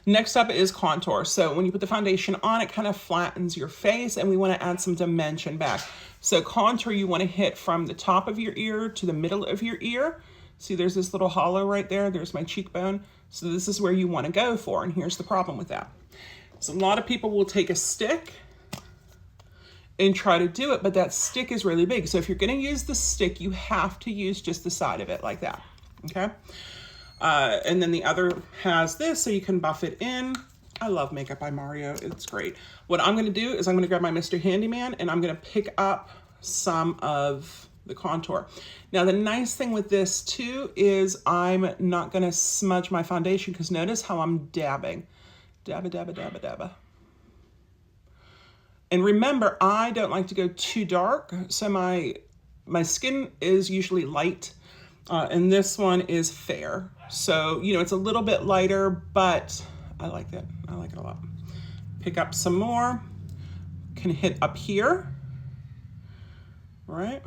Next up is contour. So when you put the foundation on, it kind of flattens your face, and we want to add some dimension back. So contour, you want to hit from the top of your ear to the middle of your ear. See, there's this little hollow right there. There's my cheekbone. So this is where you want to go for, and here's the problem with that. So a lot of people will take a stick and try to do it, but that stick is really big. So if you're going to use the stick, you have to use just the side of it like that, okay? And then the other has this, so you can buff it in. I love Makeup by Mario. It's great. What I'm going to do is I'm going to grab my Mr. Handyman, and I'm going to pick up some of the contour. Now, the nice thing with this too is I'm not going to smudge my foundation, because notice how I'm dabbing. Dabba, dabba, dabba, dabba. And remember, I don't like to go too dark, so my skin is usually light, and this one is fair. So, you know, it's a little bit lighter, but I like it. I like it a lot. Pick up some more. Can hit up here, right?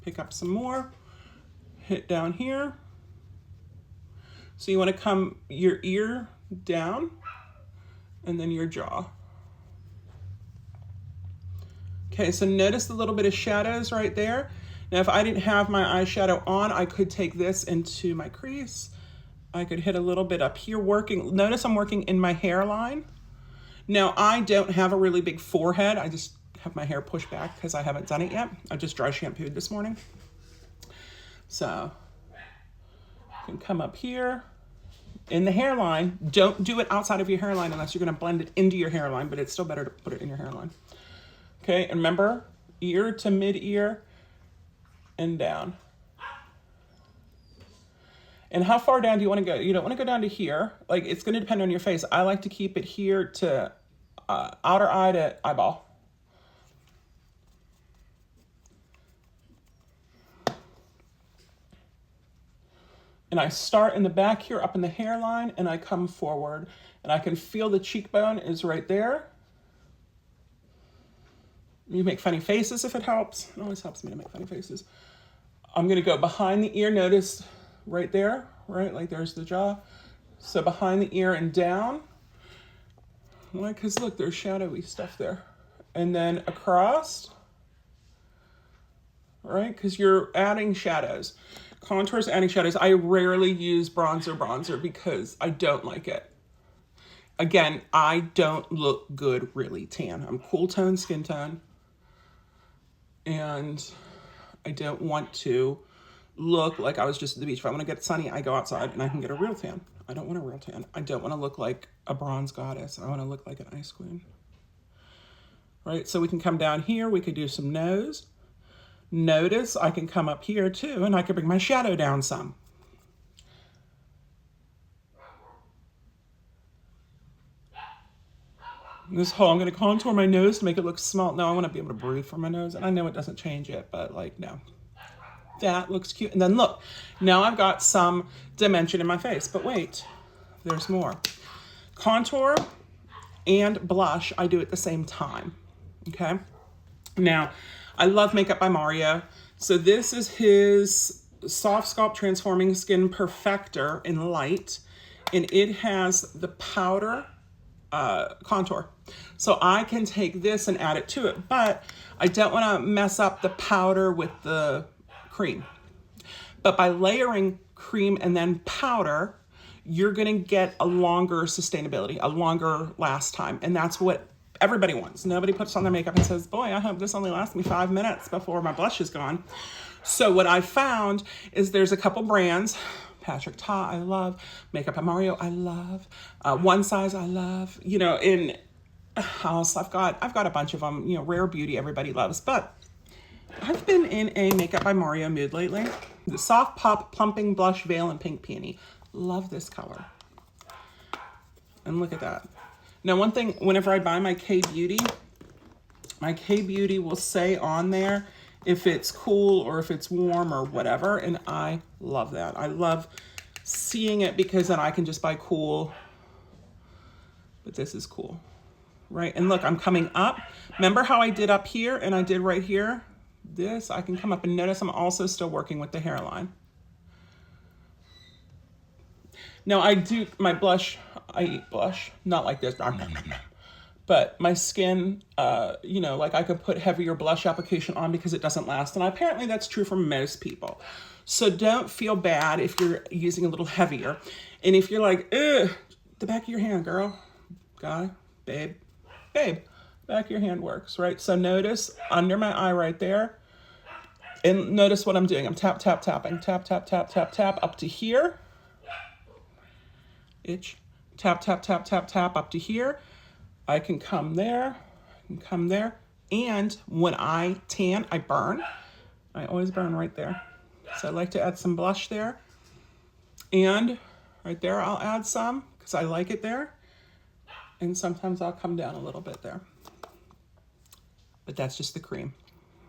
Pick up some more. Hit down here. So you want to come your ear down, and then your jaw. Okay, so notice the little bit of shadows right there. Now, if I didn't have my eyeshadow on, I could take this into my crease. I could hit a little bit up here working. Notice I'm working in my hairline. Now, I don't have a really big forehead. I just have my hair pushed back because I haven't done it yet. I just dry shampooed this morning. So, you can come up here in the hairline. Don't do it outside of your hairline unless you're gonna blend it into your hairline, but it's still better to put it in your hairline. Okay, and remember, ear to mid-ear and down. And how far down do you want to go? You don't want to go down to here. Like, it's going to depend on your face. I like to keep it here to outer eye to eyeball. And I start in the back here, up in the hairline, and I come forward. And I can feel the cheekbone is right there. You make funny faces if it helps. It always helps me to make funny faces. I'm going to go behind the ear. Notice right there, right? Like there's the jaw. So behind the ear and down. Why? Because look, there's shadowy stuff there. And then across, right? Because you're adding shadows. Contours, adding shadows. I rarely use bronzer because I don't like it. Again, I don't look good really tan. I'm cool tone, skin tone. And I don't want to look like I was just at the beach. If I want to get sunny, I go outside and I can get a real tan. I don't want a real tan. I don't want to look like a bronze goddess. I want to look like an ice queen. Right, so we can come down here. We could do some nose. Notice I can come up here too, and I can bring my shadow down some. This whole, I'm going to contour my nose to make it look small. No, I want to be able to breathe from my nose. And I know it doesn't change it, but like, no. That looks cute. And then look, now I've got some dimension in my face. But wait, there's more. Contour and blush, I do at the same time. Okay? Now, I love Makeup by Mario. So this is his Soft Sculpt Transforming Skin Perfector in Light. And it has the powder contour. So I can take this and add it to it, but I don't want to mess up the powder with the cream. But by layering cream and then powder, you're going to get a longer sustainability, a longer last time. And that's what everybody wants. Nobody puts on their makeup and says, boy, I hope this only lasts me 5 minutes before my blush is gone. So what I found is there's a couple brands. Patrick Ta, I love. Makeup by Mario, I love. One Size, I love. You know, in house, I've got a bunch of them. You know, Rare Beauty, everybody loves. But I've been in a Makeup by Mario mood lately. The Soft Pop Plumping Blush Veil in Pink Peony. Love this color. And look at that. Now, one thing, whenever I buy my K-Beauty will say on there if it's cool or if it's warm or whatever, and I love that. I love seeing it because then I can just buy cool, but this is cool, right? And look, I'm coming up. Remember how I did up here and I did right here? This, I can come up and notice I'm also still working with the hairline. Now I do my blush, I eat blush, not like this, nom, nom, nom, nom. But my skin, you know, like I could put heavier blush application on because it doesn't last. And apparently that's true for most people. So don't feel bad if you're using a little heavier. And if you're like, ugh, the back of your hand, girl, guy, babe, back of your hand works, right? So notice under my eye right there. And notice what I'm doing. I'm tapping, tap, up to here. Itch. Tap, up to here. I can come there, And when I tan, I burn. I always burn right there. So I like to add some blush there. And right there, I'll add some because I like it there. And sometimes I'll come down a little bit there. But that's just the cream.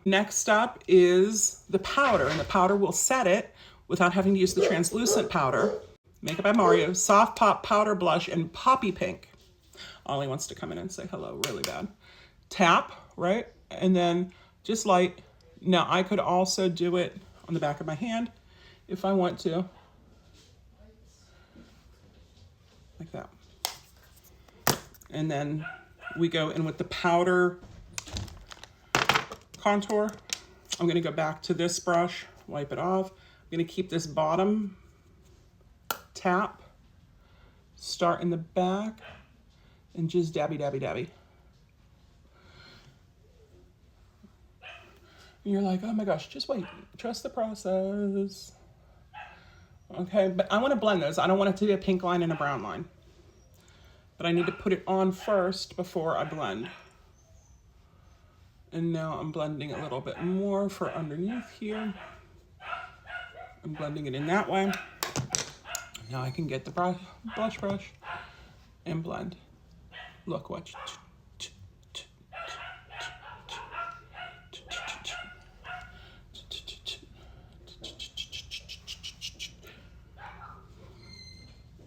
Next up is the powder, and the powder will set it without having to use the translucent powder. Makeup by Mario, Soft Pop Powder Blush in Poppy Pink. Ollie wants to come in and say hello really bad. Tap, right? And then just light. Now I could also do it on the back of my hand if I want to. Like that. And then we go in with the powder contour. I'm gonna go back to this brush, wipe it off. I'm gonna keep this bottom tap, start in the back, and just dabby. And you're like, oh my gosh, just wait, trust the process. Okay, but I wanna blend those. I don't want it to be a pink line and a brown line. But I need to put it on first before I blend. And now I'm blending a little bit more for underneath here. I'm blending it in that way. Now I can get the blush brush and blend. Look, watch.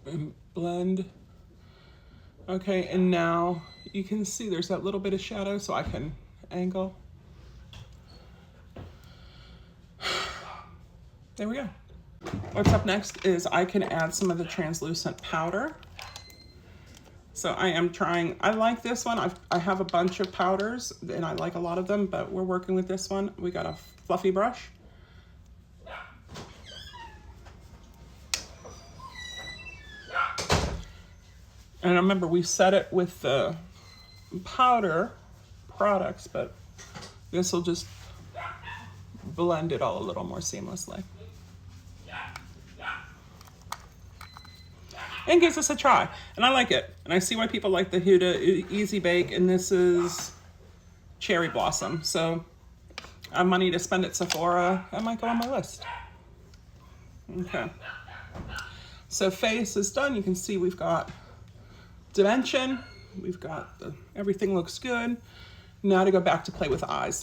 And blend. Okay, and now you can see there's that little bit of shadow, so I can angle. There we go. What's up next is I can add some of the translucent powder. So I am trying, I like this one. I have a bunch of powders and I like a lot of them, but we're working with this one. We got a fluffy brush. And remember, we set it with the powder products, but this will just blend it all a little more seamlessly. And gives us a try. And I like it. And I see why people like the Huda Easy Bake, and this is Cherry Blossom. So I have money to spend at Sephora. That might go on my list. Okay. So face is done. You can see we've got dimension. We've got everything looks good. Now to go back to play with eyes.